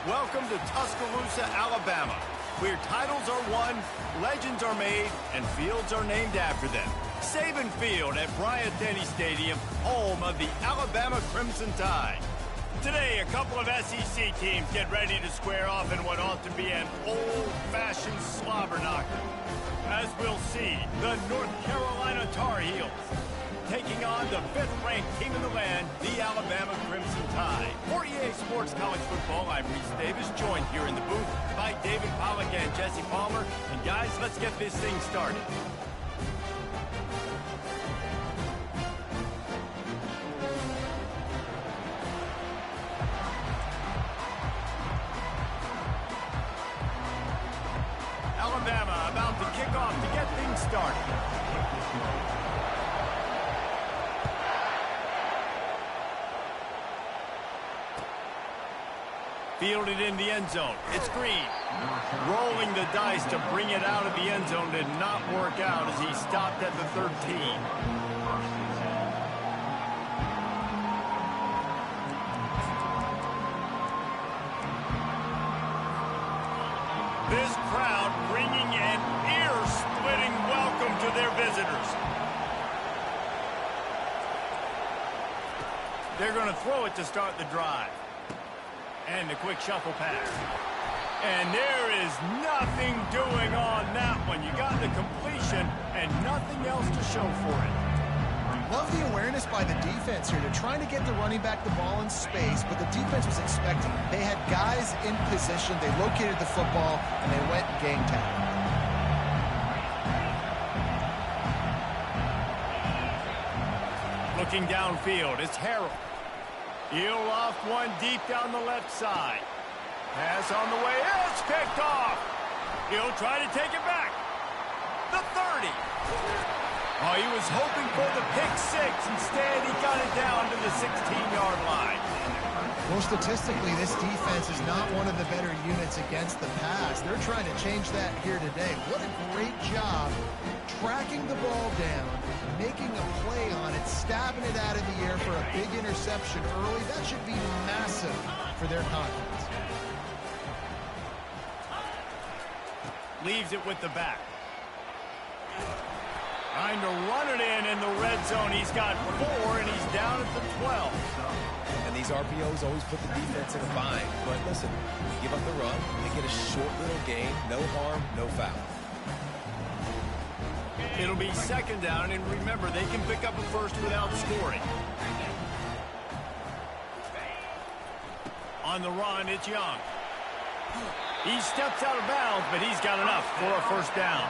Welcome to Tuscaloosa, Alabama, where titles are won, legends are made, and fields are named after them. Saban Field at Bryant-Denny Stadium, home of the Alabama Crimson Tide. Today, a couple of SEC teams get ready to square off in what ought to be an old-fashioned slobber knocker. As we'll see, the North Carolina Tarheels taking on the 5th-ranked team in the land, the Alabama Crimson Tide. For EA Sports College Football, I'm Reese Davis, joined here in the booth by David Pollack and Jesse Palmer. And guys, let's get this thing started. Alabama about to kick off to get things started. Fielded in the end zone. It's Green. Rolling the dice to bring it out of the end zone did not work out as he stopped at the 13. This crowd bringing an ear-splitting welcome to their visitors. They're going to throw it to start the drive. And a quick shuffle pass. And there is nothing doing on that one. You got the completion and nothing else to show for it. Love the awareness by the defense here. They're trying to get the running back the ball in space, but the defense was expecting it. They had guys in position. They located the football, and they went and game tackle. Looking downfield, it's Harrell. He'll loft one deep down the left side. Pass on the way. It's picked off. He'll try to take it back. The 30. Oh, he was hoping for the pick six. Instead, he got it down to the 16-yard line. Well, statistically, this defense is not one of the better units against the pass. They're trying to change that here today. What a great job tracking the ball down, making a play on it, stabbing it out of the air for a big interception early. That should be massive for their confidence. Leaves it with the back. Trying to run it in the red zone. He's got 4, and he's down at the 12. And these RPOs always put the defense in a bind. But listen, you give up the run, they get a short little gain, no harm, no foul. It'll be second down, and remember, they can pick up a first without scoring. On the run, it's Young. He steps out of bounds, but he's got enough for a first down.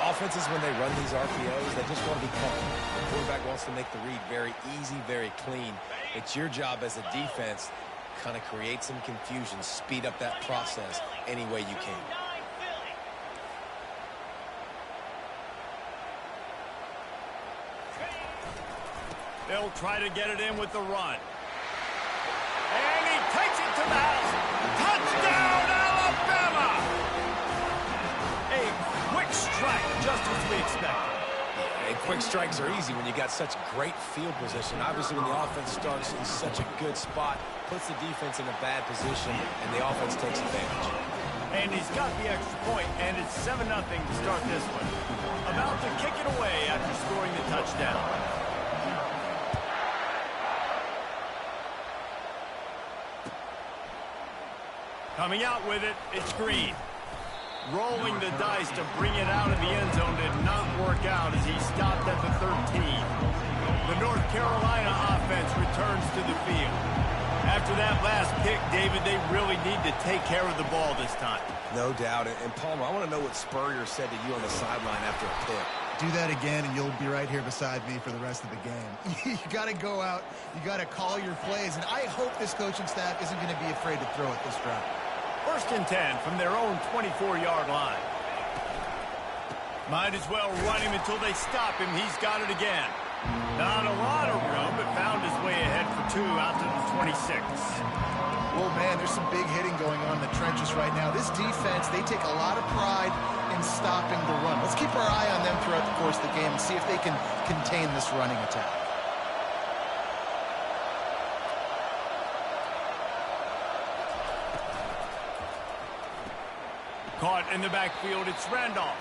Offenses, when they run these RPOs, they just want to be calm. The quarterback wants to make the read very easy, very clean. It's your job as a defense to kind of create some confusion, speed up that process any way you can. They'll try to get it in with the run. And he takes it to the house. Touchdown, Alabama! A quick strike, just as we expected. And quick strikes are easy when you got such great field position. Obviously, when the offense starts in such a good spot, puts the defense in a bad position, and the offense takes advantage. And he's got the extra point, and it's 7-0 to start this one. About to kick it away after scoring the touchdown. Coming out with it, it's Green. Rolling the dice to bring it out of the end zone did not work out as he stopped at the 13. The North Carolina offense returns to the field. After that last pick, David, they really need to take care of the ball this time. No doubt. And Palmer, I want to know what Spurrier said to you on the sideline after a pick. Do that again, and you'll be right here beside me for the rest of the game. You got to go out. You got to call your plays. And I hope this coaching staff isn't going to be afraid to throw it this drive. 1st and 10 from their own 24-yard line. Might as well run him until they stop him. He's got it again. Not a lot of room, but found his way ahead for 2 out to the 26. Well, man, there's some big hitting going on in the trenches right now. This defense, they take a lot of pride in stopping the run. Let's keep our eye on them throughout the course of the game and see if they can contain this running attack. Caught in the backfield, it's Randolph.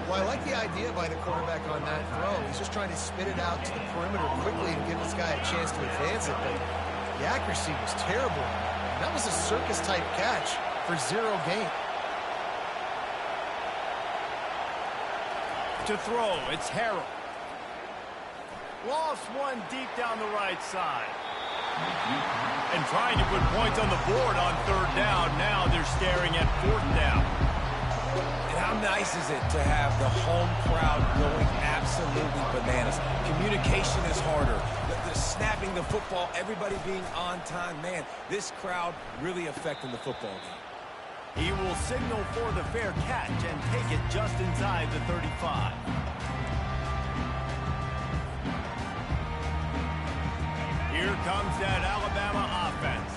Well, I like the idea by the quarterback on that throw. He's just trying to spit it out to the perimeter quickly and give this guy a chance to advance it, but the accuracy was terrible. And that was a circus-type catch for 0 gain. To throw, it's Harrell. Lost one deep down the right side. And trying to put points on the board on 3rd down. Now they're staring at 4th down. And how nice is it to have the home crowd going absolutely bananas? Communication is harder. The snapping the football, everybody being on time. Man, this crowd really affecting the football game. He will signal for the fair catch and take it just inside the 35. Here comes that Alabama offense.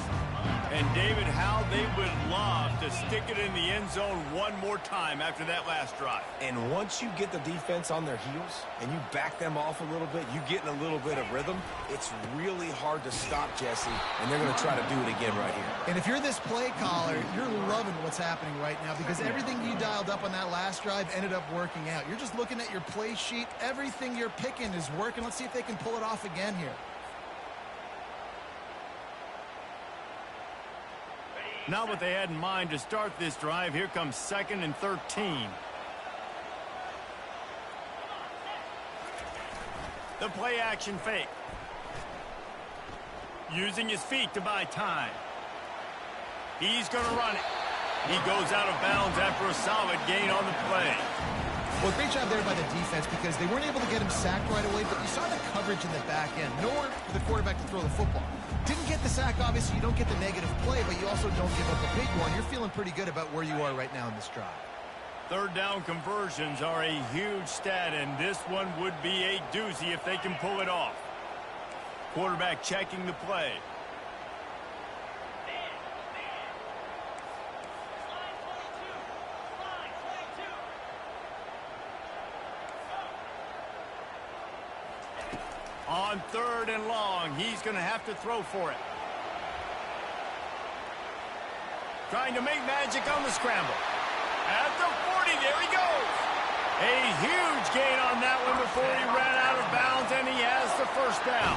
And David, how they would love to stick it in the end zone one more time after that last drive. And once you get the defense on their heels and you back them off a little bit, you get in a little bit of rhythm, it's really hard to stop, Jesse, and they're going to try to do it again right here. And if you're this play caller, you're loving what's happening right now because everything you dialed up on that last drive ended up working out. You're just looking at your play sheet. Everything you're picking is working. Let's see if they can pull it off again here. Not what they had in mind to start this drive. Here comes 2nd and 13. The play action fake. Using his feet to buy time. He's going to run it. He goes out of bounds after a solid gain on the play. Well, great job there by the defense because they weren't able to get him sacked right away, but you saw the coverage in the back end. Nowhere for the quarterback to throw the football. Didn't get the sack, obviously. You don't get the negative play, but you also don't give up a big one. You're feeling pretty good about where you are right now in this drive. 3rd down conversions are a huge stat, and this one would be a doozy if they can pull it off. Quarterback checking the play. On 3rd and long, he's going to have to throw for it. Trying to make magic on the scramble. At the 40, there he goes. A huge gain on that one before he ran out of bounds, and he has the 1st down.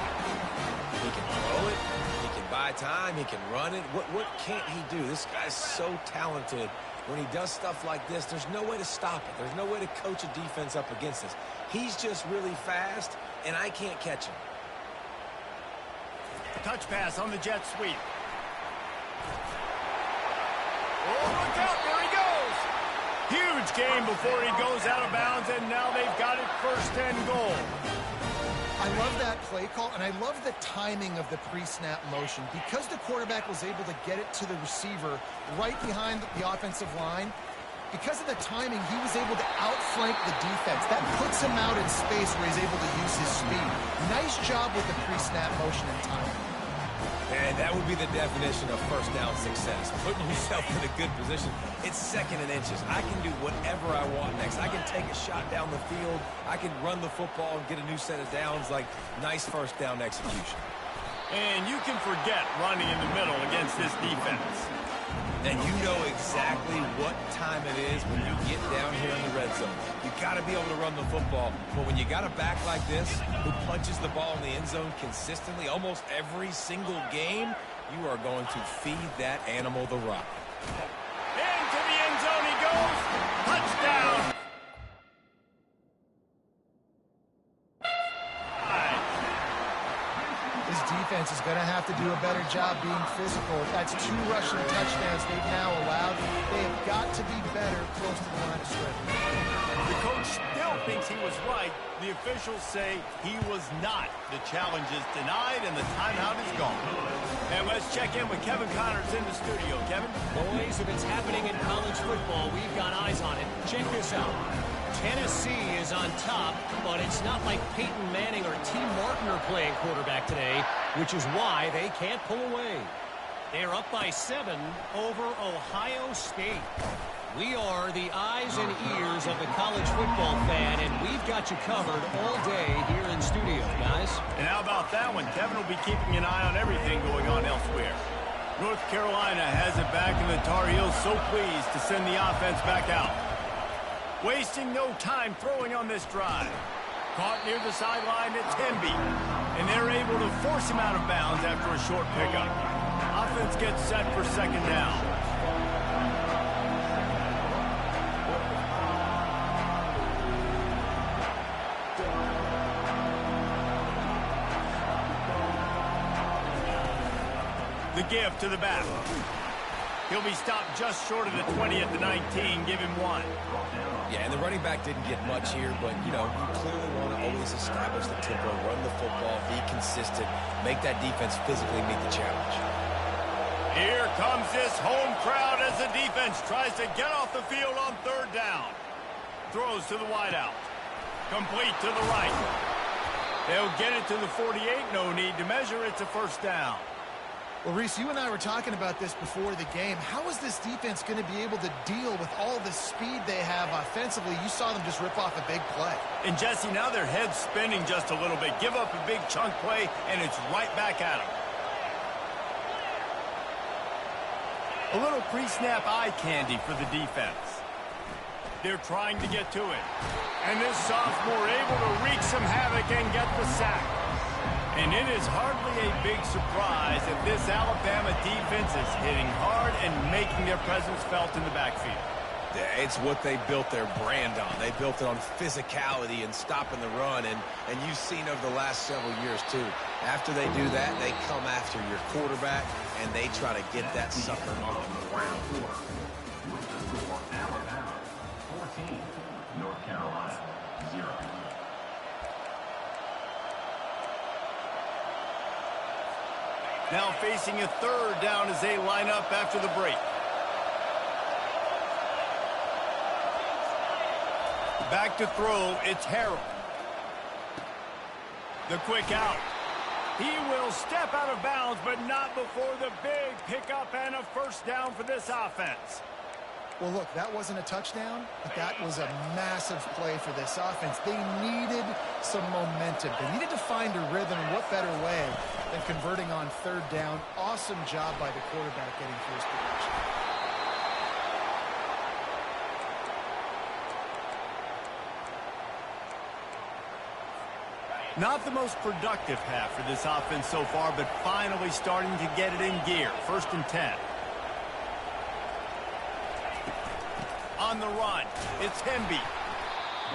He can throw it. He can buy time. He can run it. What can't he do? This guy's so talented. When he does stuff like this, there's no way to stop it. There's no way to coach a defense up against this. He's just really fast, and I can't catch him. Touch pass on the jet sweep. Oh, look out, there he goes. Huge gain before he goes out of bounds, and now they've got it 1st and goal. I love that play call, and I love the timing of the pre-snap motion. Because the quarterback was able to get it to the receiver right behind the offensive line, because of the timing, he was able to outflank the defense. That puts him out in space where he's able to use his speed. Nice job with the pre-snap motion and timing. And that would be the definition of 1st down success. Putting yourself in a good position. It's 2nd and inches. I can do whatever I want next. I can take a shot down the field. I can run the football and get a new set of downs. Like, nice 1st down execution. And you can forget running in the middle against this defense. And you know exactly what time it is when you get down here in the red zone. You got to be able to run the football. But when you got a back like this who punches the ball in the end zone consistently almost every single game, you are going to feed that animal the rock. Into the end zone he goes. Touchdown. This defense is going to have to do a better job being physical. That's 2 rushing touchdowns they've now allowed. They have got to be better close to the line of scrimmage. The coach still thinks he was right. The officials say he was not. The challenge is denied, and the timeout is gone. And let's check in with Kevin Connors in the studio. Kevin? Boys, if it's happening in college football, we've got eyes on it. Check this out. Tennessee is on top, but it's not like Peyton Manning or T. Martin are playing quarterback today, which is why they can't pull away. They're up by 7 over Ohio State. We are the eyes and ears of the college football fan, and we've got you covered all day here in studio, guys. And how about that one? Kevin will be keeping an eye on everything going on elsewhere. North Carolina has it back, and the Tar Heels so pleased to send the offense back out. Wasting no time throwing on this drive. Caught near the sideline at Temby, and they're able to force him out of bounds after a short pickup. Offense gets set for second down. The give to the back. He'll be stopped just short of the 20 at the 19. Give him 1. Yeah, and the running back didn't get much here, but, you know, you clearly want to always establish the tempo, run the football, be consistent, make that defense physically meet the challenge. Here comes this home crowd as the defense tries to get off the field on third down. Throws to the wideout. Complete to the right. They'll get it to the 48. No need to measure. It's a first down. Well, Reese, you and I were talking about this before the game. How is this defense going to be able to deal with all the speed they have offensively? You saw them just rip off a big play. And, Jesse, now their head's spinning just a little bit. Give up a big chunk play, and it's right back at them. A little pre-snap eye candy for the defense. They're trying to get to it. And this sophomore able to wreak some havoc and get the sack. And it is hardly a big surprise that this Alabama defense is hitting hard and making their presence felt in the backfield. Yeah, it's what they built their brand on. They built it on physicality and stopping the run, and you've seen over the last several years, too. After they do that, they come after your quarterback, and they try to get that sucker on the ground. Alabama, 14, North Carolina, 0. Now facing a third down as they line up after the break. Back to throw, it's Harold. The quick out. He will step out of bounds, but not before the big pickup and a first down for this offense. Well, look, that wasn't a touchdown, but that was a massive play for this offense. They needed some momentum. They needed to find a rhythm, and what better way than converting on third down. Awesome job by the quarterback getting through his progression. Not the most productive half for this offense so far, but finally starting to get it in gear. 1st and 10. On the run, it's Hemby.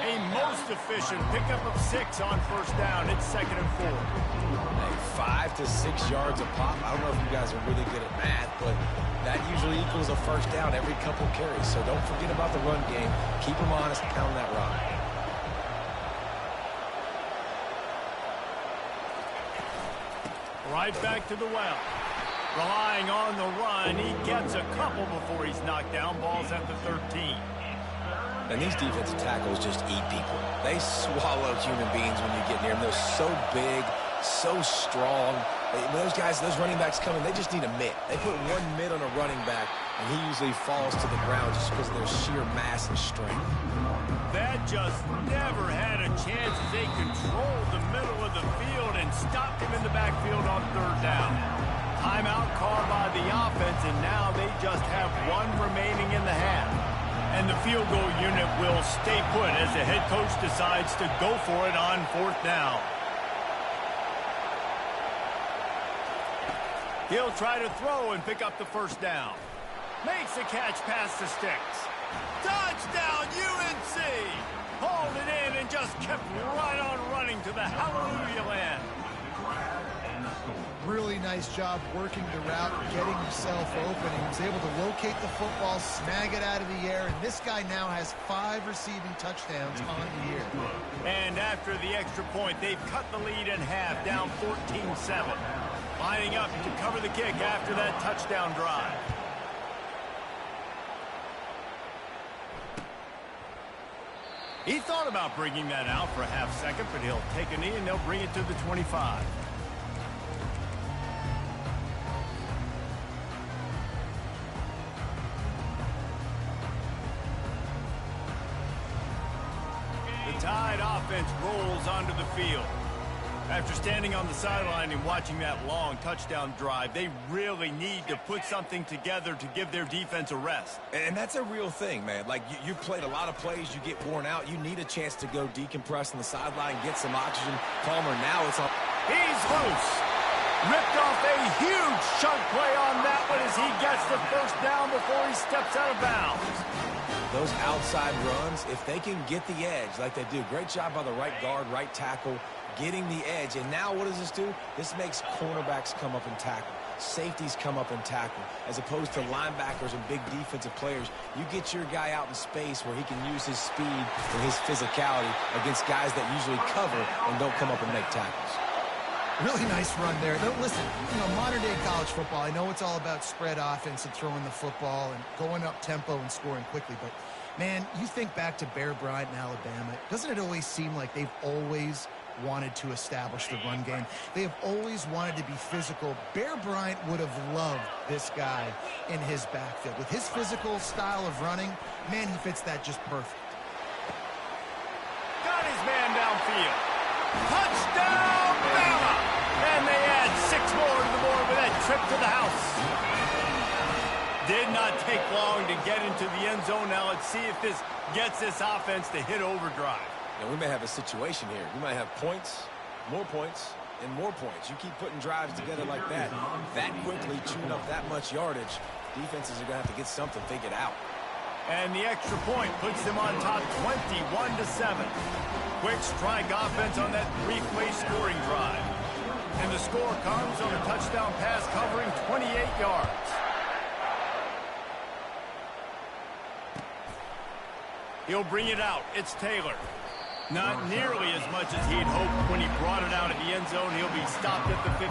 A most efficient pickup of 6 on first down. It's 2nd and 4. Hey, 5 to 6 yards a pop. I don't know if you guys are really good at math, but that usually equals a first down every couple carries. So don't forget about the run game. Keep them honest, pound that rock. Right back to the well. Relying on the run, he gets a couple before he's knocked down. Ball's at the 13. And these defensive tackles just eat people. They swallow human beings when you get near them. They're so big, so strong. When those guys, those running backs come in, they just need a mitt. They put one mitt on a running back, and he usually falls to the ground just because of their sheer mass and strength. That just never had a chance as they controlled the middle of the field and stopped him in the backfield on third down. Timeout called by the offense, and now they just have one remaining in the half. And the field goal unit will stay put as the head coach decides to go for it on 4th down. He'll try to throw and pick up the first down. Makes the catch past the sticks. Touchdown, UNC! Hauled it in and just kept right on running to the hallelujah land. Really nice job working the route, getting himself open. He was able to locate the football, snag it out of the air, and this guy now has 5 receiving touchdowns on the year. And after the extra point, they've cut the lead in half, down 14-7. Lining up to cover the kick after that touchdown drive. He thought about bringing that out for a half second, but he'll take a knee and they'll bring it to the 25. The Tide offense rolls onto the field. After standing on the sideline and watching that long touchdown drive, they really need to put something together to give their defense a rest. And that's a real thing, man. Like, you played a lot of plays, you get worn out, you need a chance to go decompress on the sideline, get some oxygen. Palmer, now it's on. He's loose. Ripped off a huge chunk play on that one as he gets the first down before he steps out of bounds. Those outside runs, if they can get the edge like they do, great job by the right guard, right tackle, getting the edge. And now what does this do? This makes cornerbacks come up and tackle. Safeties come up and tackle. As opposed to linebackers and big defensive players, you get your guy out in space where he can use his speed and his physicality against guys that usually cover and don't come up and make tackles. Really nice run there. Now, listen, modern-day college football, I know it's all about spread offense and throwing the football and going up tempo and scoring quickly, but, man, you think back to Bear Bryant in Alabama, doesn't it always seem like they've always wanted to establish the run game? They have always wanted to be physical. Bear Bryant would have loved this guy in his backfield. With his physical style of running, man, he fits that just perfect. Got his man downfield. Touchdown, Bama! And they add 6 more to the board with that trip to the house. Did not take long to get into the end zone. Now let's see if this gets this offense to hit overdrive. Now, we may have a situation here. We might have points, and more points. You keep putting drives together like that quickly, chewing up that much yardage, defenses are going to have to get something figured out. And the extra point puts them on top 21-7. Quick strike offense on that 3-play scoring drive. And the score comes on a touchdown pass covering 28 yards. He'll bring it out. It's Taylor. Not nearly as much as he'd hoped when he brought it out of the end zone. He'll be stopped at the 15.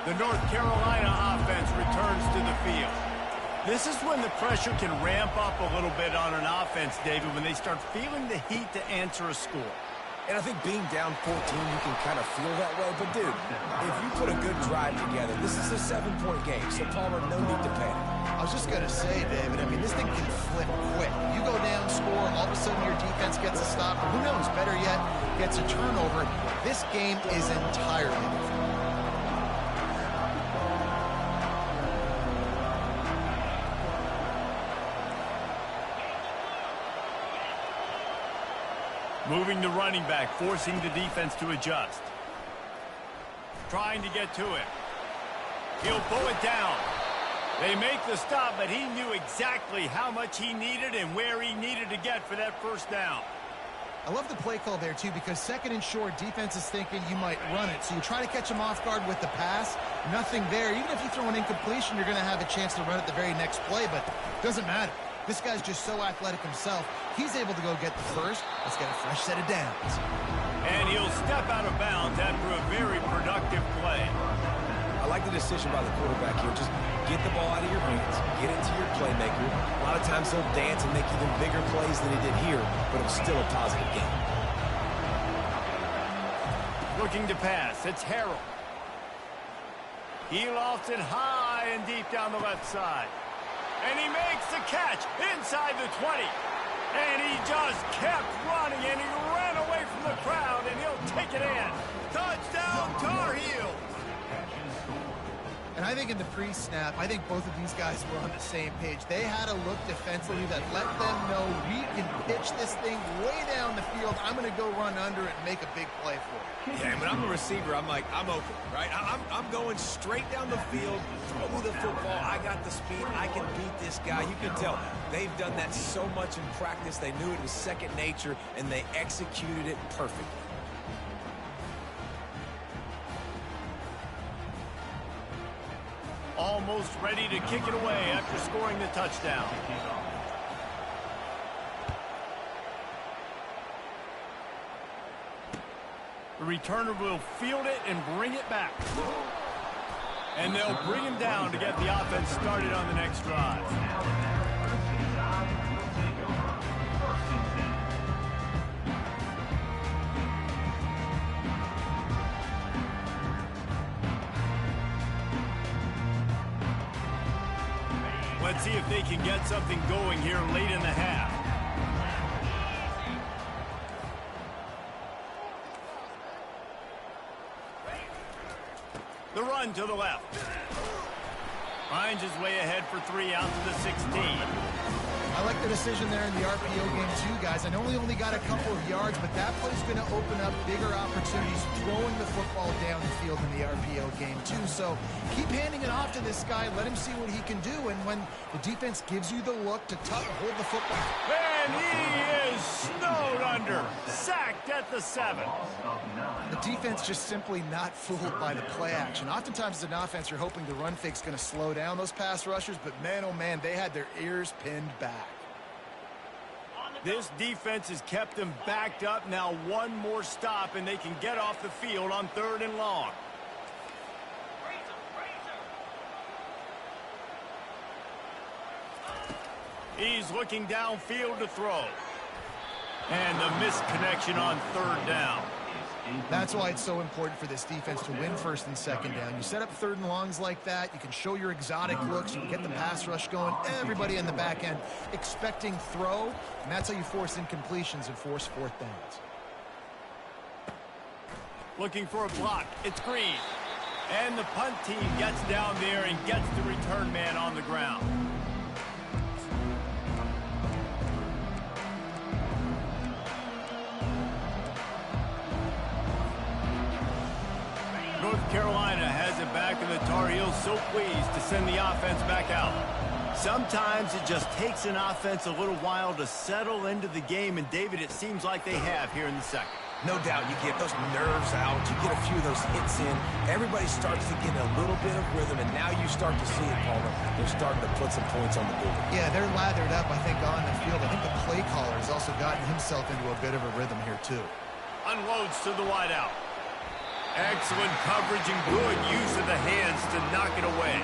The North Carolina offense returns to the field. This is when the pressure can ramp up a little bit on an offense, David, when they start feeling the heat to answer a score. And I think being down 14, you can kind of feel that way. But, dude, if you put a good drive together, this is a 7-point game. So, Palmer, no need to panic. I was just going to say, David, I mean, this thing can flip quick. You go down, score, all of a sudden your defense gets a stop. Or who knows, better yet, gets a turnover. This game is entirely different. Moving the running back, forcing the defense to adjust. Trying to get to him. He'll pull it down. They make the stop, but he knew exactly how much he needed and where he needed to get for that first down. I love the play call there, too, because second and short, defense is thinking you might run it. So you try to catch him off guard with the pass. Nothing there. Even if you throw an incompletion, you're going to have a chance to run it the very next play, but it doesn't matter. This guy's just so athletic himself. He's able to go get the first. Let's get a fresh set of downs. And he'll step out of bounds after a very productive play. I like the decision by the quarterback here. Just get the ball out of your hands. Get it to your playmaker. A lot of times he'll dance and make even bigger plays than he did here, but it's still a positive game. Looking to pass. It's Harrell. He lofts it high and deep down the left side. And he makes the catch inside the 20. And he just kept running, and he ran away from the crowd, and he'll take it in. Touchdown, Tarheels! And I think in the pre-snap, I think both of these guys were on the same page. They had a look defensively that let them know we can pitch this thing way down the field. I'm going to go run under it and make a big play for it. Yeah, when I'm a receiver, I'm like, I'm open, right? I'm going straight down the field, throw the football. I got the speed. I can beat this guy. You can tell they've done that so much in practice. They knew it was second nature, and they executed it perfectly. Almost ready to kick it away after scoring the touchdown. The returner will field it and bring it back. And they'll bring him down to get the offense started on the next drive. Let's see if they can get something going here late in the half. The run to the left. Finds his way ahead for 3 out to the 16. I like the decision there in the RPO game too, guys. I know he only got a couple of yards, but that play's going to open up bigger opportunities throwing the football down the field in the RPO game too. So keep handing it off to this guy. Let him see what he can do. And when the defense gives you the look to hold the football. And he is snowed under. Sacked at the 7. The defense just simply not fooled by the play action. Oftentimes as an offense, you're hoping the run fake's going to slow down those pass rushers, but man, oh man, they had their ears pinned back. This defense has kept them backed up. Now one more stop, and they can get off the field on 3rd and long. He's looking downfield to throw. And the missed connection on 3rd down. That's why it's so important for this defense to win 1st and 2nd down. You set up 3rd and longs like that, you can show your exotic looks, you can get the pass rush going, everybody in the back end expecting throw, and that's how you force incompletions and force 4th downs. Looking for a block. It's Green. And the punt team gets down there and gets the return man on the ground. North Carolina has it back, and the Tarheels so pleased to send the offense back out. Sometimes it just takes an offense a little while to settle into the game, and David, it seems like they have here in the 2nd. No doubt, you get those nerves out, you get a few of those hits in, everybody starts to get a little bit of rhythm, and now you start to see it, Palmer. They're starting to put some points on the board. Yeah, they're lathered up, I think, on the field. I think the play caller has also gotten himself into a bit of a rhythm here, too. Unloads to the wideout. Excellent coverage and good use of the hands to knock it away.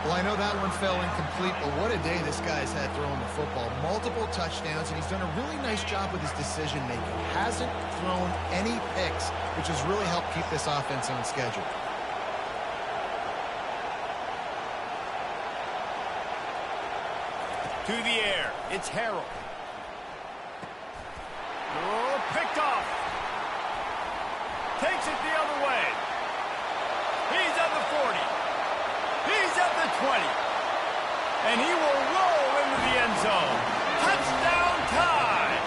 Well, I know that one fell incomplete, but what a day this guy's had throwing the football. Multiple touchdowns, and he's done a really nice job with his decision-making. Hasn't thrown any picks, which has really helped keep this offense on schedule. To the air, it's Harrell. Oh, picked off. Takes it the other way. He's at the 40. He's at the 20. And he will roll into the end zone. Touchdown time.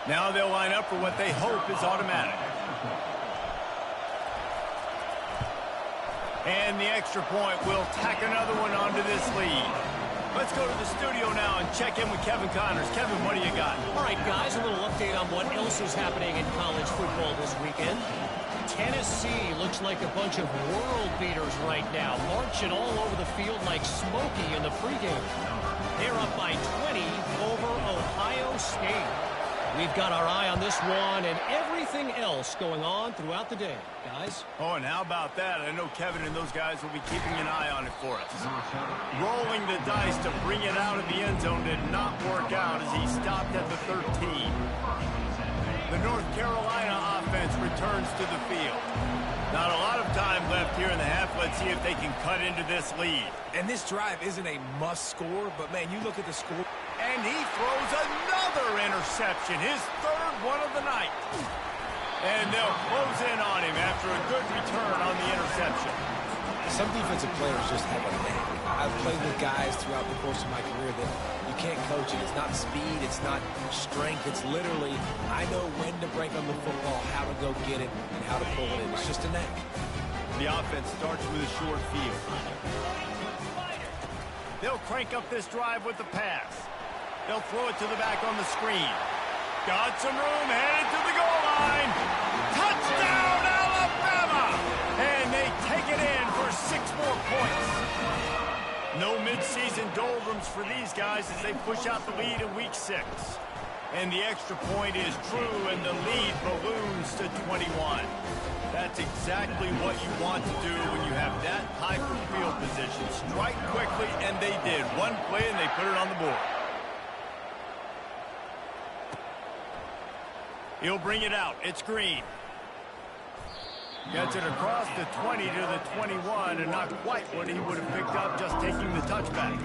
Now they'll line up for what they hope is automatic. And the extra point will tack another one onto this lead. Let's go to the studio now and check in with Kevin Connors. Kevin, what do you got? All right, guys, a little update on what else is happening in college football this weekend. Tennessee looks like a bunch of world beaters right now, marching all over the field like Smokey in the pregame. They're up by 20 over Ohio State. We've got our eye on this one and everything else going on throughout the day, guys. Oh, and how about that? I know Kevin and those guys will be keeping an eye on it for us. Rolling the dice to bring it out of the end zone did not work out as he stopped at the 13. The North Carolina offense returns to the field. Not a lot of time left here in the half. Let's see if they can cut into this lead. And this drive isn't a must score, but man, you look at the score. And he throws another interception, his 3rd one of the night. And they'll close in on him after a good return on the interception. Some defensive players just have a knack. I've played with guys throughout the course of my career that you can't coach it. It's not speed, it's not strength. It's literally, I know when to break on the football, how to go get it, and how to pull it in. It's just a knack. The offense starts with a short field. They'll crank up this drive with the pass. They'll throw it to the back on the screen. Got some room, headed to the goal line. Touchdown, Alabama! And they take it in for 6 more points. No midseason doldrums for these guys as they push out the lead in week 6. And the extra point is true, and the lead balloons to 21. That's exactly what you want to do when you have that type of field position. Strike quickly, and they did. One play, and they put it on the board. He'll bring it out. It's Green. Gets it across the 20 to the 21, and not quite what he would have picked up just taking the touchback.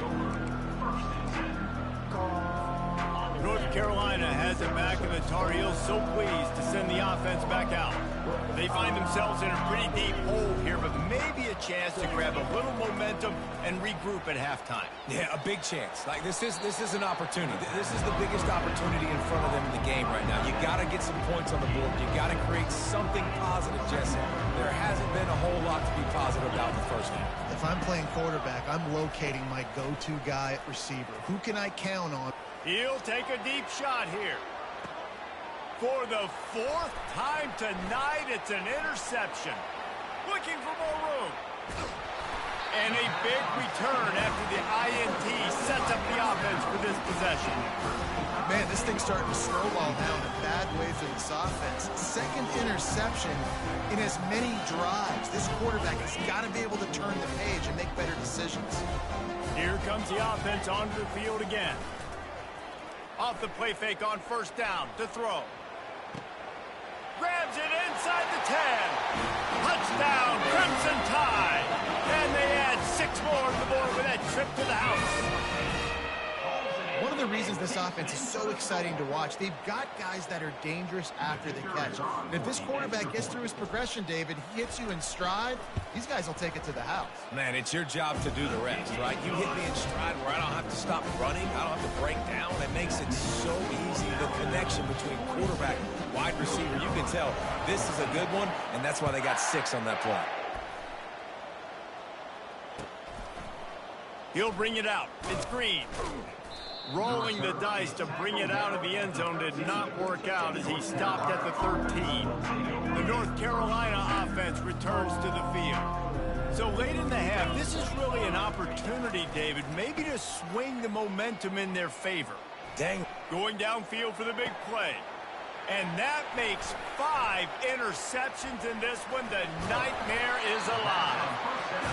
North Carolina has it back, and the Tarheels so pleased to send the offense back out. They find themselves in a pretty deep hole here, but maybe a chance to grab a little momentum and regroup at halftime. Yeah, a big chance. Like this is an opportunity. This is the biggest opportunity in front of them in the game right now. You got to get some points on the board. You got to create something positive, Jesse. There hasn't been a whole lot to be positive about the first half. If I'm playing quarterback, I'm locating my go-to guy at receiver. Who can I count on? He'll take a deep shot here. For the fourth time tonight, it's an interception. Looking for more room. And a big return after the INT sets up the offense for this possession. Man, this thing's starting to snowball now in a bad way for this offense. Second interception in as many drives. This quarterback has got to be able to turn the page and make better decisions. Here comes the offense onto the field again. Off the play fake on first down to throw. Grabs it inside the 10. Touchdown, Crimson Tide. And they add 6 more to the board with that trip to the house. One of the reasons this offense is so exciting to watch, they've got guys that are dangerous after the catch. And if this quarterback gets through his progression, David, he hits you in stride, these guys will take it to the house. Man, it's your job to do the rest, right? You hit me in stride where I don't have to stop running. I don't have to break down. It makes it so easy, the connection between quarterback and wide receiver. You can tell this is a good one, and that's why they got 6 on that play. He'll bring it out. It's Green. Rolling the dice to bring it out of the end zone did not work out as he stopped at the 13. The North Carolina offense returns to the field. So late in the half, this is really an opportunity, David, maybe to swing the momentum in their favor. Dang. Going downfield for the big play. And that makes 5 interceptions in this one. The nightmare is alive.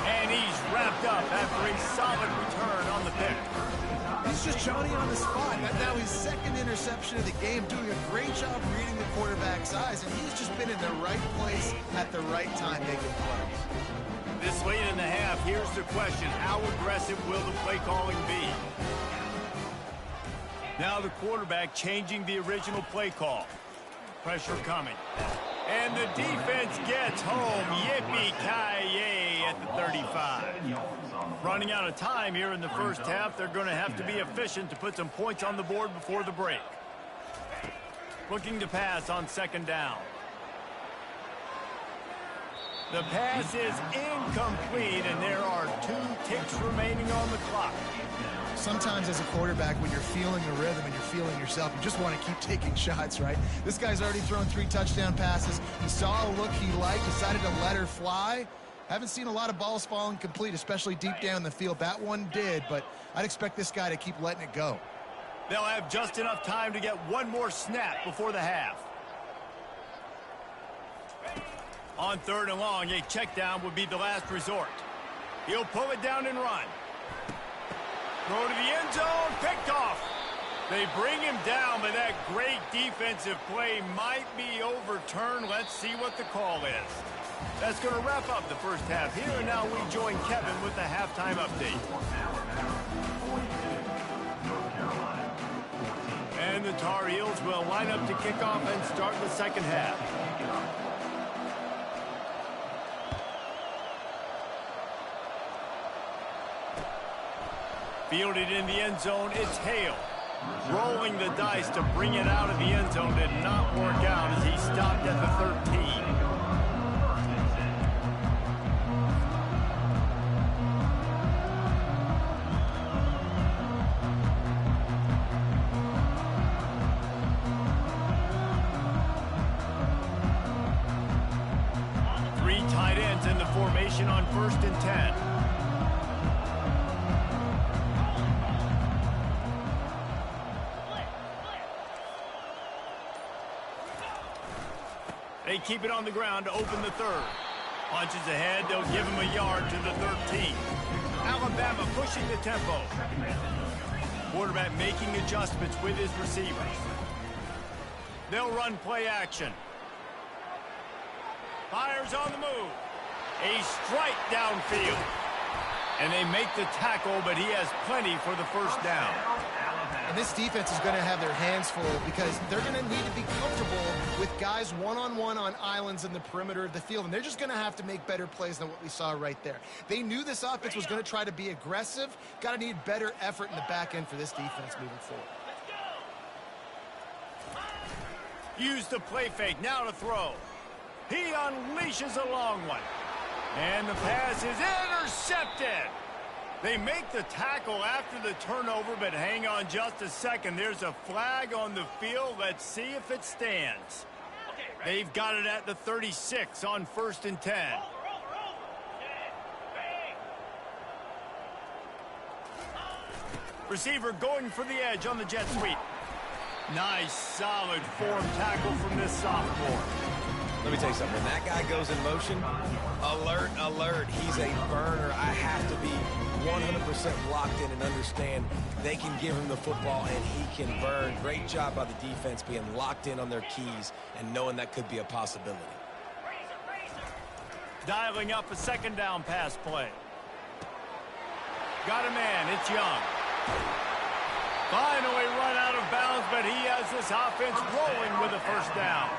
And he's wrapped up after a solid return on the pick. He's just Johnny on the spot. Now his second interception of the game, doing a great job reading the quarterback's eyes, and he's just been in the right place at the right time making plays. This late in the half, here's the question. How aggressive will the play calling be? Now the quarterback changing the original play call. Pressure coming. And the defense gets home. Yippee-ki-yay at the 35. Running out of time here in the first half. They're going to have to be efficient to put some points on the board before the break. Looking to pass on second down. The pass is incomplete, and there are 2 ticks remaining on the clock. Sometimes as a quarterback, when you're feeling the rhythm and you're feeling yourself, you just want to keep taking shots, right? This guy's already thrown 3 touchdown passes. He saw a look he liked, decided to let her fly. Haven't seen a lot of balls falling complete, especially deep down the field. That one did, but I'd expect this guy to keep letting it go. They'll have just enough time to get one more snap before the half. On third and long, a check down would be the last resort. He'll pull it down and run. Throw to the end zone, picked off. They bring him down, but that great defensive play might be overturned. Let's see what the call is. That's going to wrap up the first half here, and now we join Kevin with the halftime update. And the Tar Heels will line up to kick off and start the second half. Fielded in the end zone, it's Hale. Rolling the dice to bring it out of the end zone did not work out as he stopped at the 13. Three tight ends in the formation on 1st and 10. They keep it on the ground to open the third. Punches ahead, they'll give him a yard to the 13. Alabama pushing the tempo. Quarterback making adjustments with his receivers. They'll run play action. Fires on the move. A strike downfield. And they make the tackle, but he has plenty for the first down. And this defense is going to have their hands full because they're going to need to be comfortable with guys one-on-one on islands in the perimeter of the field. And they're just going to have to make better plays than what we saw right there. They knew this offense was going to try to be aggressive. Got to need better effort in the back end for this defense moving forward. Use the play fake, now to throw. He unleashes a long one. And the pass is intercepted. They make the tackle after the turnover, but hang on just a second. There's a flag on the field. Let's see if it stands. They've got it at the 36 on 1st and 10. Receiver going for the edge on the jet sweep. Nice, solid form tackle from this sophomore. Let me tell you something. When that guy goes in motion, alert, alert. He's a burner. I have to be 100% locked in and understand they can give him the football and he can burn. Great job by the defense being locked in on their keys and knowing that could be a possibility. Dialing up a second down pass play. Got a man. It's Young. Finally run out of bounds, but he has this offense rolling with a first down.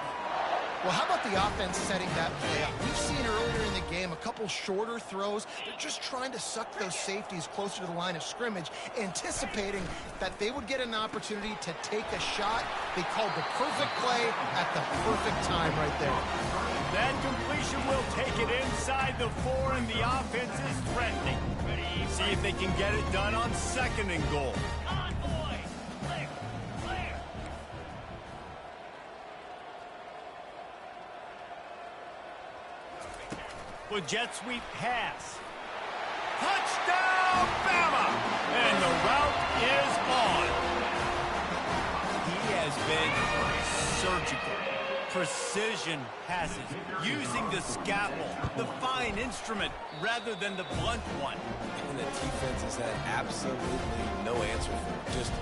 Well, how about the offense setting that play up? We've seen earlier in the game a couple shorter throws. They're just trying to suck those safeties closer to the line of scrimmage, anticipating that they would get an opportunity to take a shot. They called the perfect play at the perfect time right there. That completion will take it inside the 4, and the offense is threatening. See if they can get it done on 2nd and goal. With jet sweep pass. Touchdown, Bama! And the route is on. He has been surgical. Precision passes, using the scalpel, the fine instrument, rather than the blunt one. And the defense has had absolutely no answer for it. Just,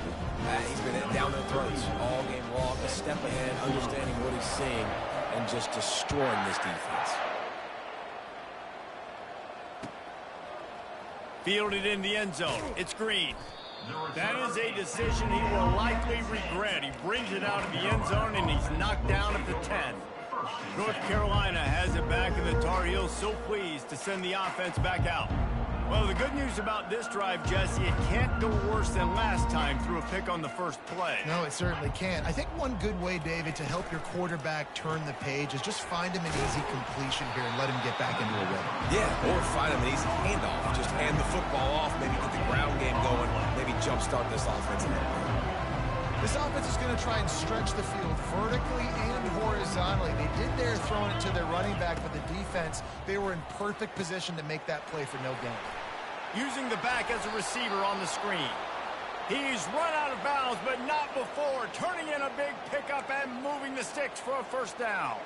he's been down their throats all game long, a step ahead, understanding what he's seeing, and just destroying this defense. Fielded in the end zone. It's Green. That is a decision he will likely regret. He brings it out of the end zone, and he's knocked down at the 10. North Carolina has it back, and the Tar Heels so pleased to send the offense back out. Well, the good news about this drive, Jesse, it can't go worse than last time through a pick on the first play. No, it certainly can't. I think one good way, David, to help your quarterback turn the page is just find him an easy completion here and let him get back into a rhythm. Yeah, or find him an easy handoff. Just hand the football off, maybe get the ground game going, maybe jumpstart this offense. This offense is going to try and stretch the field vertically and horizontally. They did there throwing it to their running back, but the defense, they were in perfect position to make that play for no gain. Using the back as a receiver on the screen. He's run out of bounds, but not before. Turning in a big pickup and moving the sticks for a first down.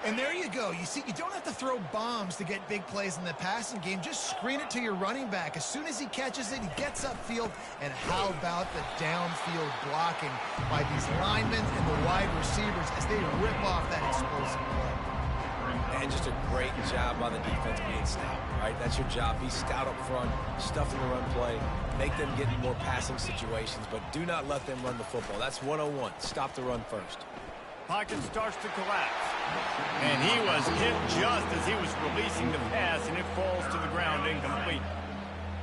And there you go. You see, you don't have to throw bombs to get big plays in the passing game. Just screen it to your running back. As soon as he catches it, he gets upfield. And how about the downfield blocking by these linemen and the wide receivers as they rip off that explosive play. And just a great job by the defense being stout, right? That's your job. Be stout up front, stuff in the run play, make them get in more passing situations, but do not let them run the football. That's 101. Stop the run first. Pocket starts to collapse. And he was hit just as he was releasing the pass, and it falls to the ground incomplete.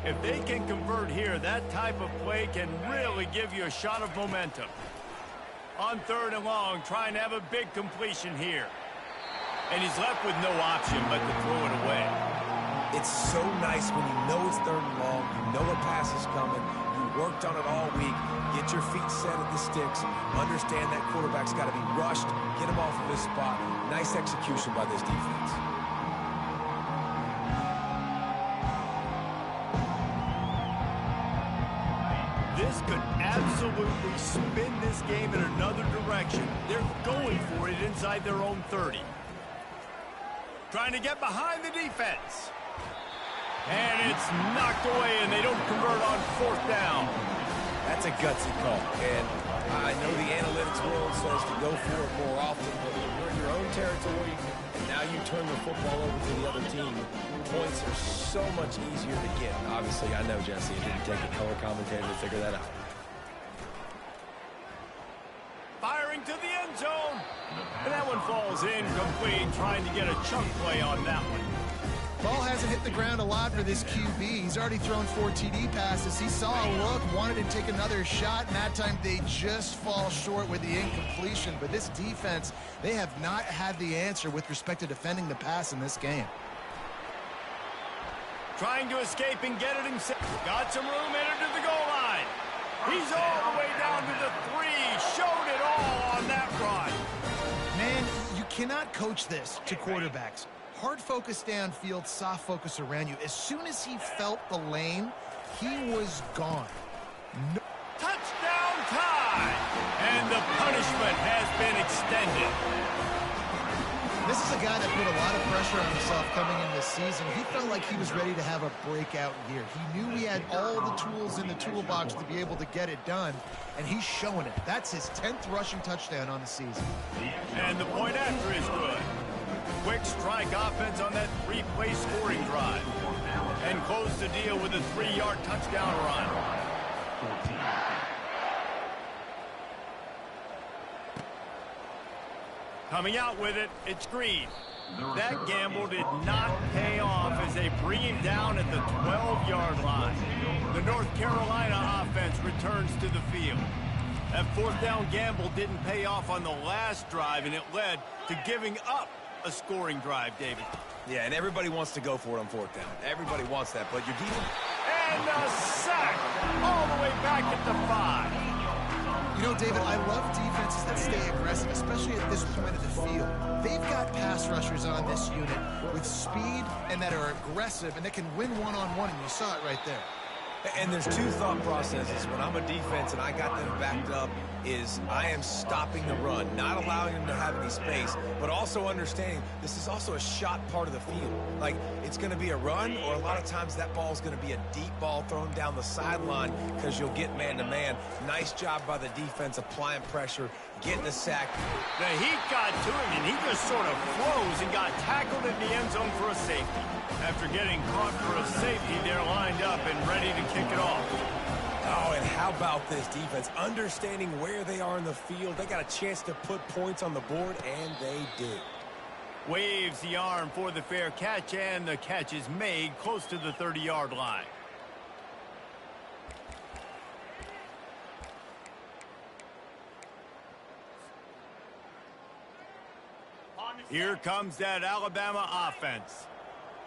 If they can convert here, that type of play can really give you a shot of momentum. On 3rd and long, trying to have a big completion here. And he's left with no option but to throw it away. It's so nice when you know it's 3rd and long, you know a pass is coming, you worked on it all week, get your feet set at the sticks, understand that quarterback's got to be rushed, get him off of his spot. Nice execution by this defense. This could absolutely spin this game in another direction. They're going for it inside their own 30. Trying to get behind the defense. And it's knocked away, and they don't convert on 4th down. That's a gutsy call. And I know the analytics world says to go for it more often, but when you're in your own territory, and now you turn the football over to the other team, points are so much easier to get. Obviously, I know, Jesse, it didn't take a color commentator to figure that out. Firing to the end zone. And that one falls incomplete, trying to get a chunk play on that one. Ball hasn't hit the ground a lot for this QB. He's already thrown 4 TD passes. He saw a look, wanted to take another shot, and that time they just fall short with the incompletion. But this defense, they have not had the answer with respect to defending the pass in this game. Trying to escape and get it himself. Got some room, entered to the goal line. He's all the way down to the 3. Showed it all on that run. Man, you cannot coach this to quarterbacks. Hard focus downfield, soft focus around you. As soon as he felt the lane, he was gone. No. Touchdown time! And the punishment has been extended. This is a guy that put a lot of pressure on himself coming in this season. He felt like he was ready to have a breakout year. He knew he had all the tools in the toolbox to be able to get it done, and he's showing it. That's his 10th rushing touchdown on the season. And the point after is good. Quick strike offense on that 3-play scoring drive. And close the deal with a 3-yard touchdown run. Coming out with it, it's Green. That gamble did not pay off as they bring him down at the 12-yard line. The North Carolina offense returns to the field. That 4th down gamble didn't pay off on the last drive, and it led to giving up a scoring drive, David. Yeah, and everybody wants to go for it on 4th down. Everybody wants that, but your defense... And a sack all the way back at the 5. You know, David, I love defenses that stay aggressive, especially at this point of the field. They've got pass rushers on this unit with speed and that are aggressive and that can win one-on-one, and you saw it right there. And there's 2 thought processes. When I'm a defense and I got them backed up, is I am stopping the run, not allowing them to have any space, but also understanding this is also a shot part of the field. Like, it's going to be a run, or a lot of times that ball is going to be a deep ball thrown down the sideline because you'll get man-to-man. Nice job by the defense applying pressure, getting a sack. The heat got to him, and he just sort of froze and got tackled in the end zone for a safety. After getting caught for a safety, they're lined up and ready to kick it off. Oh, and how about this defense? Understanding where they are in the field. They got a chance to put points on the board, and they did. Waves the arm for the fair catch, and the catch is made close to the 30-yard line. Here comes that Alabama offense.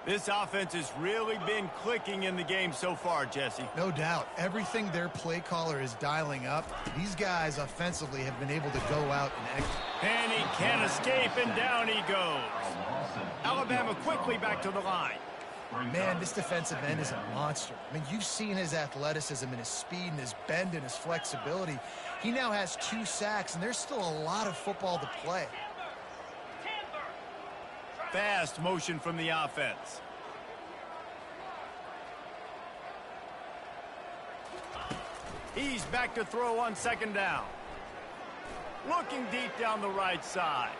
This offense has really been clicking in the game so far, Jesse. No doubt. Everything their play caller is dialing up, these guys offensively have been able to go out and execute. And he can't escape, and down he goes. Alabama quickly back to the line. Man, this defensive end is a monster. I mean, you've seen his athleticism and his speed and his bend and his flexibility. He now has 2 sacks, and there's still a lot of football to play. Fast motion from the offense. He's back to throw on 2nd down. Looking deep down the right side.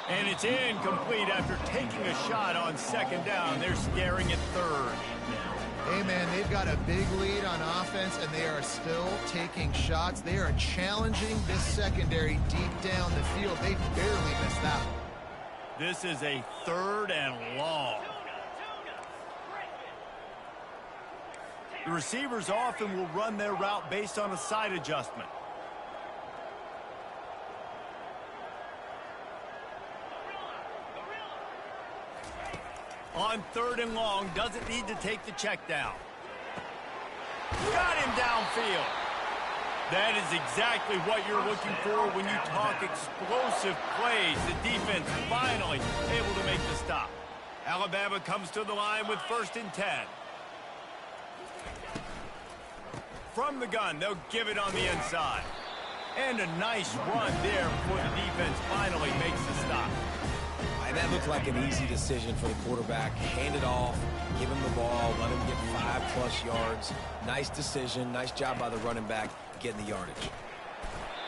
And it's incomplete after taking a shot on 2nd down. They're staring at 3rd. Hey, man, they've got a big lead on offense, and they are still taking shots. They are challenging this secondary deep down the field. They barely missed that one. This is a 3rd and long. The receivers often will run their route based on a side adjustment. On 3rd and long, doesn't need to take the check down. Got him downfield. That is exactly what you're looking for when you talk explosive plays. The defense finally able to make the stop. Alabama comes to the line with 1st and 10. from the gun. They'll give it on the inside. And a nice run there before the defense finally makes the stop. And that looked like an easy decision for the quarterback. Hand it off, give him the ball, let him get 5+ yards. Nice decision. Nice job by the running back getting the yardage.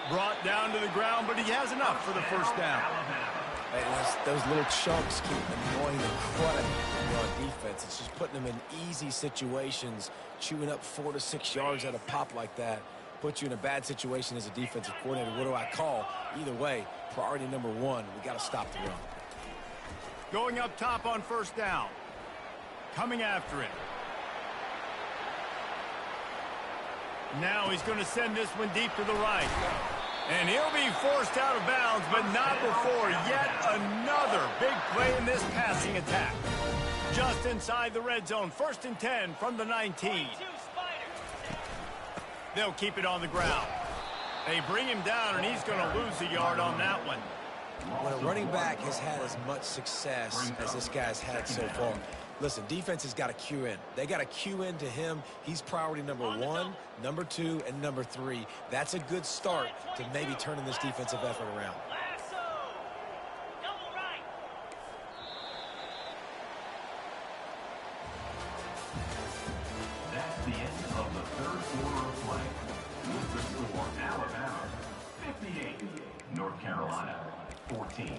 Brought down to the ground, but he has enough for the first down. And those little chunks keep annoying the crud on defense. It's just putting them in easy situations, chewing up 4 to 6 yards at a pop like that. Put you in a bad situation as a defensive coordinator. What do I call? Either way, priority number one, we got to stop the run. Going up top on first down. Coming after it. Now he's going to send this one deep to the right. And he'll be forced out of bounds, but not before yet another big play in this passing attack. Just inside the red zone, 1st and 10 from the 19. They'll keep it on the ground. They bring him down, and he's going to lose a yard on that one. When a running back has had as much success as this guy's had so far, listen, defense has got to cue in. They got to cue in to him. He's priority number 1, number 2, and number 3. That's a good start to maybe turning this defensive effort around. That's the end of the 3rd quarter of play. With the score, Alabama 58, North Carolina 14.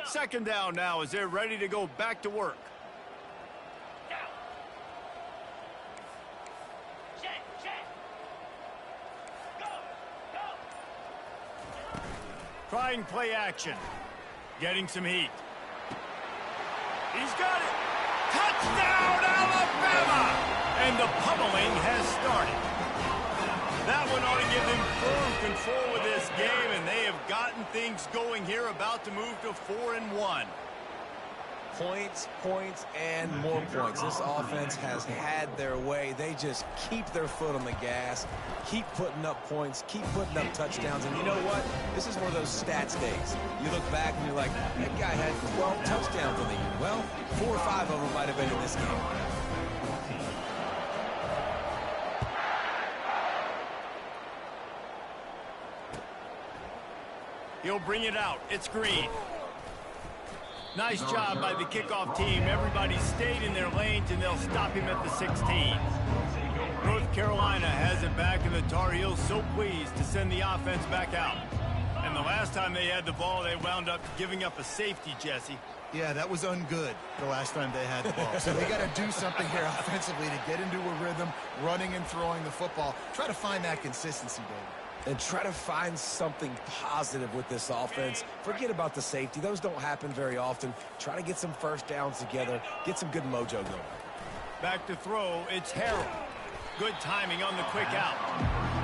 2nd down now as they're ready to go back to work. Trying play action. Getting some heat. He's got it. Touchdown, Alabama! And the pummeling has started. That one ought to give them firm control of this game, and they have gotten things going here, about to move to 4-1. Points, points, and more points. This offense has had their way. They just keep their foot on the gas, keep putting up points, keep putting up touchdowns. And you know what? This is one of those stats days. You look back and you're like, that guy had 12 touchdowns in the year. Well, 4 or 5 of them might have been in this game. He'll bring it out. It's Green. Nice job by the kickoff team. Everybody stayed in their lanes, and they'll stop him at the 16. North Carolina has it back, and the Tar Heels so pleased to send the offense back out. And the last time they had the ball, they wound up giving up a safety, Jesse. Yeah, that was ungood the last time they had the ball. So they got to do something here offensively to get into a rhythm, running and throwing the football. Try to find that consistency, David. And try to find something positive with this offense. Forget about the safety. Those don't happen very often. Try to get some first downs together. Get some good mojo going. Back to throw, it's Harold. Good timing on the quick out.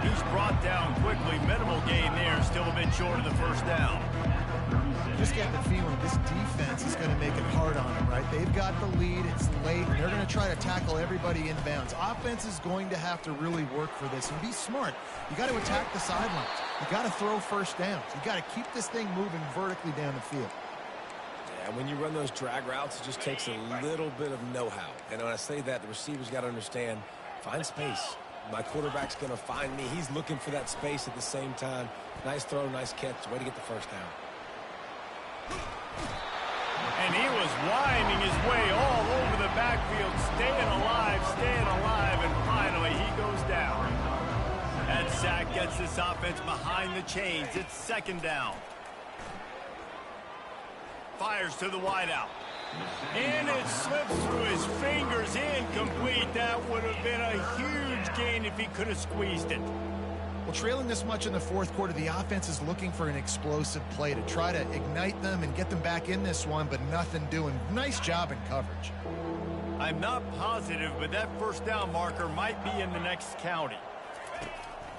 He's brought down quickly. Minimal gain there. Still a bit short of the first down. Just get the feeling this defense is going to make it hard on them, right? They've got the lead. It's late, and they're going to try to tackle everybody inbounds. Offense is going to have to really work for this and be smart. You got to attack the sidelines. You got to throw first downs. You got to keep this thing moving vertically down the field. Yeah, when you run those drag routes, it just takes a little bit of know-how. And when I say that, the receivers got to understand, find space. My quarterback's going to find me. He's looking for that space at the same time. Nice throw, nice catch. Way to get the first down. And he was winding his way all over the backfield, staying alive, and finally he goes down. That sack gets this offense behind the chains. It's 2nd down. Fires to the wideout. And it slips through his fingers, incomplete. That would have been a huge gain if he could have squeezed it. Well, trailing this much in the 4th quarter, the offense is looking for an explosive play to try to ignite them and get them back in this one, but nothing doing. Nice job in coverage. I'm not positive, but that first down marker might be in the next county.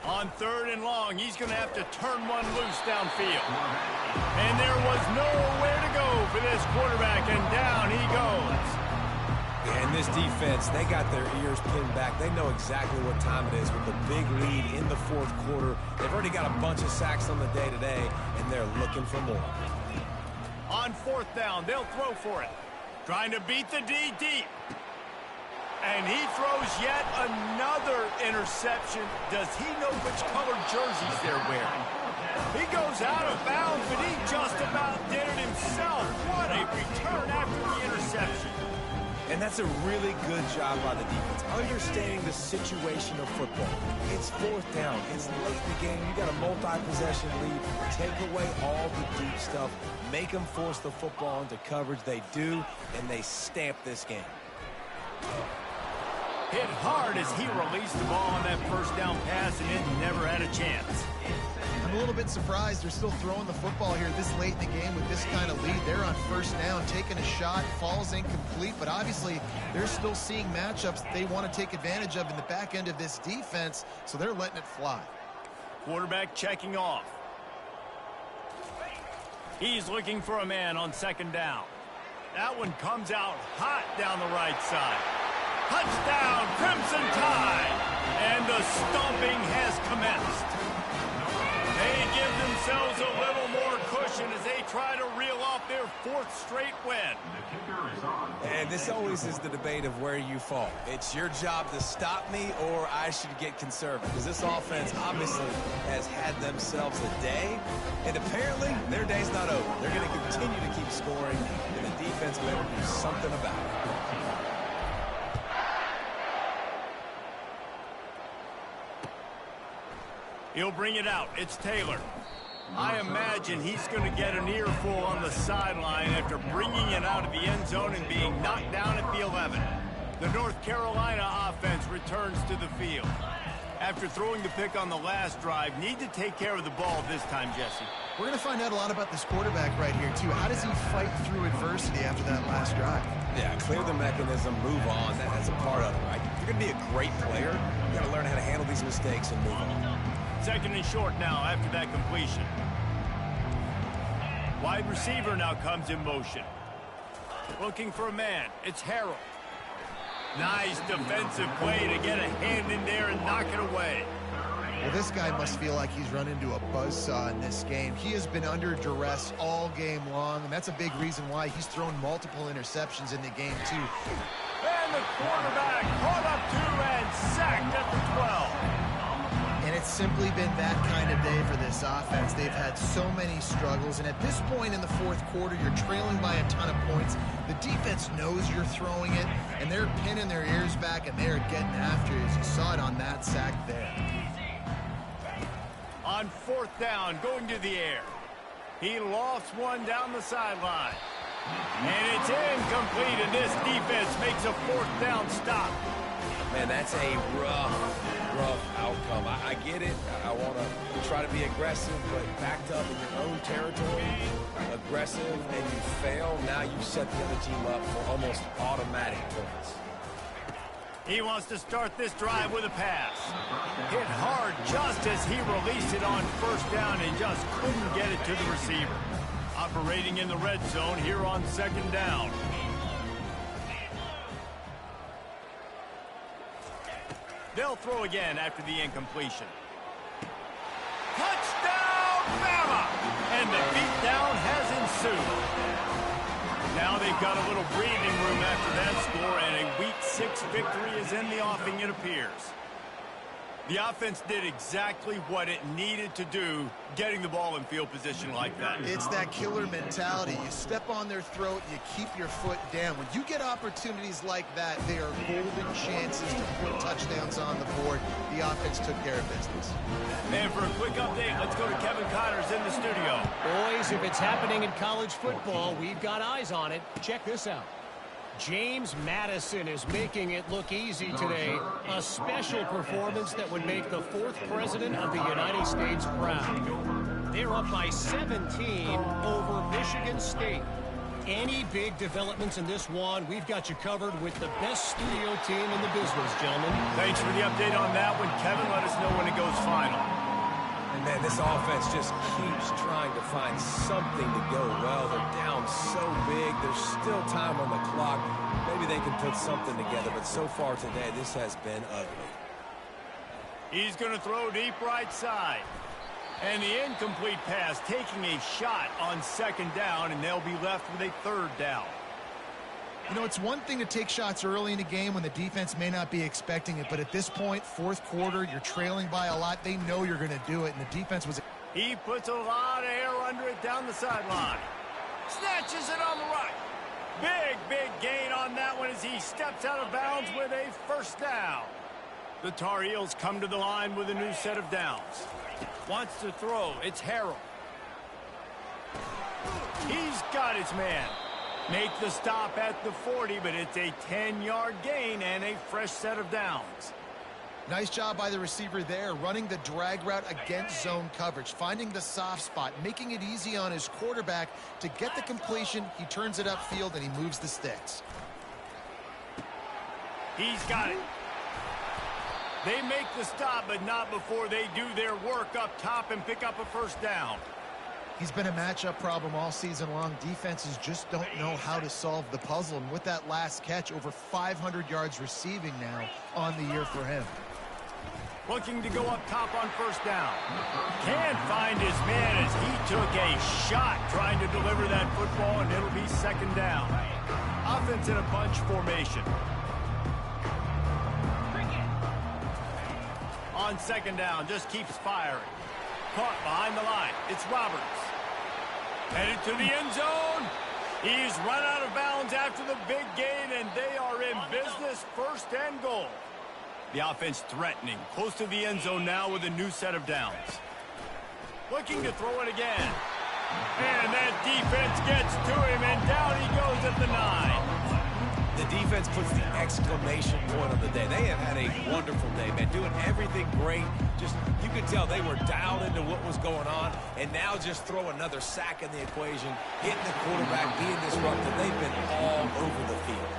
On 3rd and long, he's going to have to turn one loose downfield. And there was nowhere to go for this quarterback, and down he goes. And this defense, they got their ears pinned back. They know exactly what time it is with the big lead in the 4th quarter. They've already got a bunch of sacks on the day today, and they're looking for more. On 4th down, they'll throw for it. Trying to beat the D deep. And he throws yet another interception. Does he know which colored jerseys they're wearing? He goes out of bounds, but he just about did it himself. What a return after the interception. And that's a really good job by the defense, understanding the situation of football. It's fourth down. It's late in the game. You got a multi-possession lead. Take away all the deep stuff. Make them force the football into coverage. They do, and they stamp this game. Hit hard as he released the ball on that first down pass and it never had a chance. I'm a little bit surprised they're still throwing the football here this late in the game with this kind of lead. They're on first down, taking a shot, falls incomplete, but obviously they're still seeing matchups that they want to take advantage of in the back end of this defense, so they're letting it fly. Quarterback checking off. He's looking for a man on second down. That one comes out hot down the right side. Touchdown, Crimson Tide! And the stomping has commenced. They give themselves a little more cushion as they try to reel off their fourth straight win. And this always is the debate of where you fall. It's your job to stop me or I should get conservative. Because this offense obviously has had themselves a day. And apparently their day's not over. They're going to continue to keep scoring. And the defense better do something about it. He'll bring it out. It's Taylor. I imagine he's going to get an earful on the sideline after bringing it out of the end zone and being knocked down at the 11. The North Carolina offense returns to the field. After throwing the pick on the last drive, need to take care of the ball this time, Jesse. We're going to find out a lot about this quarterback right here, too. How does he fight through adversity after that last drive? Yeah, clear the mechanism, move on. That's a part of it, right? If you're going to be a great player, you got to learn how to handle these mistakes and move on. Second and short now after that completion. Wide receiver now comes in motion. Looking for a man. It's Harold. Nice defensive play to get a hand in there and knock it away. Well, this guy must feel like he's run into a buzzsaw in this game. He has been under duress all game long, and that's a big reason why he's thrown multiple interceptions in the game, too. And the quarterback caught up to and sacked at the 12. And it's simply been that kind of day for this offense. They've had so many struggles, and at this point in the fourth quarter, you're trailing by a ton of points. The defense knows you're throwing it, and they're pinning their ears back, and they're getting after it, as you saw it on that sack there. On fourth down, going to the air. He lofts one down the sideline. And it's incomplete, and this defense makes a fourth down stop. Man, that's a rough outcome. I get it. I want to try to be aggressive, but backed up in your own territory, aggressive, and you fail, now you set the other team up for almost automatic points. He wants to start this drive with a pass. Hit hard just as he released it on first down and just couldn't get it to the receiver. Operating in the red zone here on second down. They'll throw again after the incompletion. Touchdown, Bama! And the beatdown has ensued. Now they've got a little breathing room after that score, and a Week 6 victory is in the offing, it appears. The offense did exactly what it needed to do, getting the ball in field position like that. It's that killer mentality. You step on their throat, you keep your foot down. When you get opportunities like that, they are golden chances to put touchdowns on the board. The offense took care of business. And for a quick update, let's go to Kevin Connors in the studio. Boys, if it's happening in college football, we've got eyes on it. Check this out. James Madison is making it look easy today. A special performance that would make the fourth president of the United States proud. They're up by 17 over Michigan State. Any big developments in this one, we've got you covered with the best studio team in the business, gentlemen. Thanks for the update on that one, Kevin. Let us know when it goes final. And man, this offense just keeps trying to find something to go well. They're down so big. There's still time on the clock. Maybe they can put something together, but so far today, this has been ugly. He's going to throw deep right side. And the incomplete pass taking a shot on second down, and they'll be left with a third down. You know, it's one thing to take shots early in a game when the defense may not be expecting it, but at this point, fourth quarter, you're trailing by a lot. They know you're going to do it, and the defense was... He puts a lot of air under it down the sideline. Snatches it on the right. Big gain on that one as he steps out of bounds with a first down. The Tar Heels come to the line with a new set of downs. Wants to throw. It's Harrell. He's got his man. Make the stop at the 40, but it's a 10-yard gain and a fresh set of downs. Nice job by the receiver there, running the drag route against zone coverage, finding the soft spot, making it easy on his quarterback to get the completion. He turns it upfield, and he moves the sticks. He's got it. They make the stop, but not before they do their work up top and pick up a first down. He's been a matchup problem all season long. Defenses just don't know how to solve the puzzle. And with that last catch, over 500 yards receiving now on the year for him. Looking to go up top on first down. Can't find his man as he took a shot trying to deliver that football, and it'll be second down. Offense in a bunch formation. On second down, just keeps firing. Caught behind the line. It's Roberts. Headed to the end zone. He's run out of bounds after the big gain, and they are in business, first and goal. The offense threatening, close to the end zone now with a new set of downs. Looking to throw it again. And that defense gets to him, and down he goes at the 9. The defense puts the exclamation point on the day. They have had a wonderful day, man, doing everything great. Just, you could tell they were dialed into what was going on, and now just throw another sack in the equation, hitting the quarterback, being disruptive. They've been all over the field.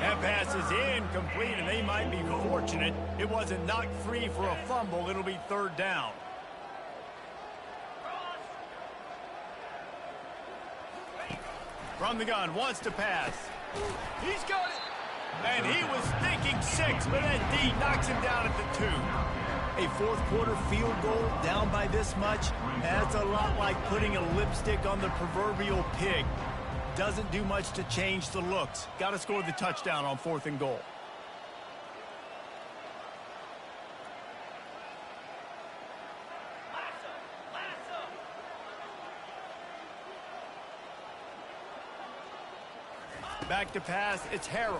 That pass is incomplete, and they might be fortunate it wasn't knocked free for a fumble. It'll be third down. From the gun, wants to pass. He's got it. And he was thinking 6, but that D knocks him down at the 2. A fourth quarter field goal down by this much, that's a lot like putting a lipstick on the proverbial pig. Doesn't do much to change the looks. Got to score the touchdown on 4th and goal. Back to pass, it's Harrell.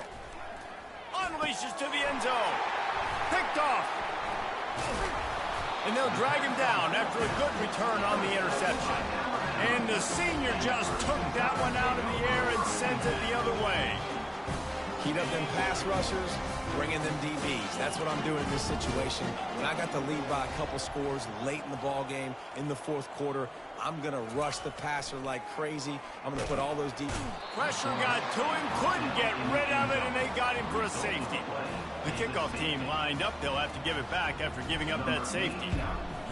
Unleashes to the end zone. Picked off. And they'll drag him down after a good return on the interception. And the senior just took that one out of the air and sends it the other way. Heat up them pass rushers, bring in them DBs. That's what I'm doing in this situation. When I got the lead by a couple scores late in the ball game, in the fourth quarter, I'm going to rush the passer like crazy. I'm going to put all those DBs. Pressure got to him, couldn't get rid of it, and they got him for a safety. The kickoff team lined up. They'll have to give it back after giving up that safety.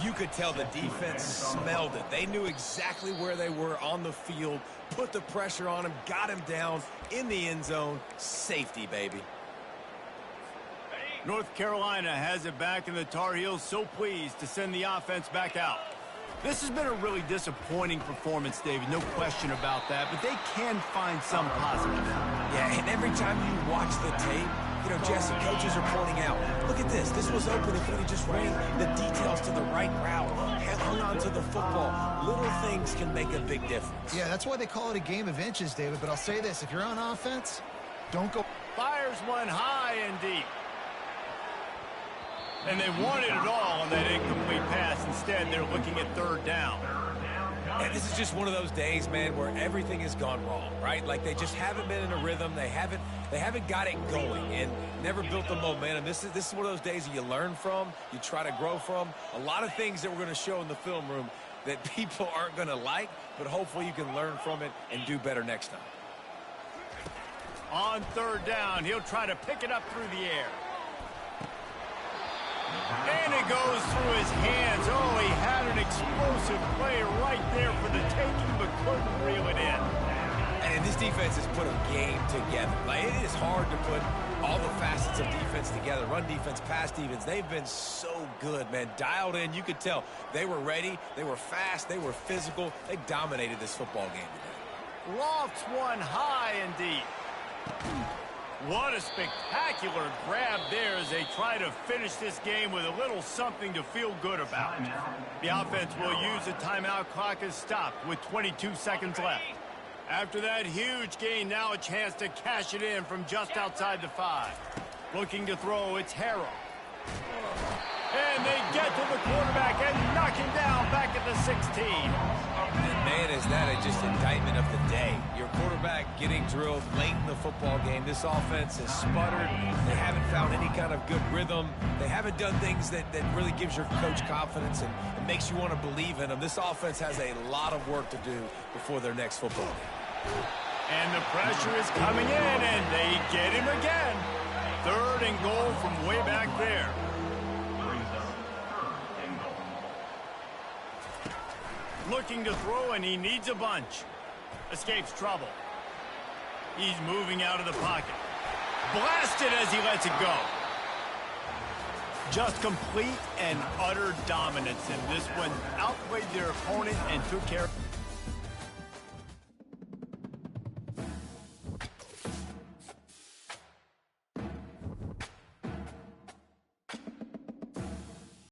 You could tell the defense smelled it. They knew exactly where they were on the field, put the pressure on him, got him down in the end zone. Safety, baby. North Carolina has it back, and the Tar Heels so pleased to send the offense back out. This has been a really disappointing performance, David, no question about that, but they can find some positive. Yeah, and every time you watch the tape, you know, Jesse, coaches are pointing out, look at this. This was open if we just ran the details to the right route, hung on to the football. Little things can make a big difference. Yeah, that's why they call it a game of inches, David. But I'll say this, if you're on offense, don't go... Fires one high and deep. And they wanted it all on that incomplete pass. Instead, they're looking at third down. And this is just one of those days, man, where everything has gone wrong, right? Like they just haven't been in a rhythm. They haven't got it going and never built the momentum. This is one of those days that you learn from, you try to grow from. A lot of things that we're going to show in the film room that people aren't going to like, but hopefully you can learn from it and do better next time. On third down, he'll try to pick it up through the air. And it goes through his hands. Oh, he had an explosive play right there for the taking, but couldn't reel it in. And this defense has put a game together. Like, it is hard to put all the facets of defense together. Run defense, pass defense. They've been so good, man. Dialed in. You could tell they were ready. They were fast. They were physical. They dominated this football game today. Lofts one high and deep. What a spectacular grab there as they try to finish this game with a little something to feel good about. The offense will use the timeout clock as stopped with 22 seconds left. After that huge gain, now a chance to cash it in from just outside the 5. Looking to throw, it's Harrell. And they get to the quarterback and knock him down back at the 16. And man, is that just indictment of the day. Your quarterback getting drilled late in the football game. This offense has sputtered. They haven't found any kind of good rhythm. They haven't done things that really gives your coach confidence and makes you want to believe in them. This offense has a lot of work to do before their next football game. And the pressure is coming in, and they get him again. 3rd and goal from way back there. Looking to throw, and he needs a bunch. Escapes trouble. He's moving out of the pocket. Blasted as he lets it go. Just complete and utter dominance, and this one outplayed their opponent and took care of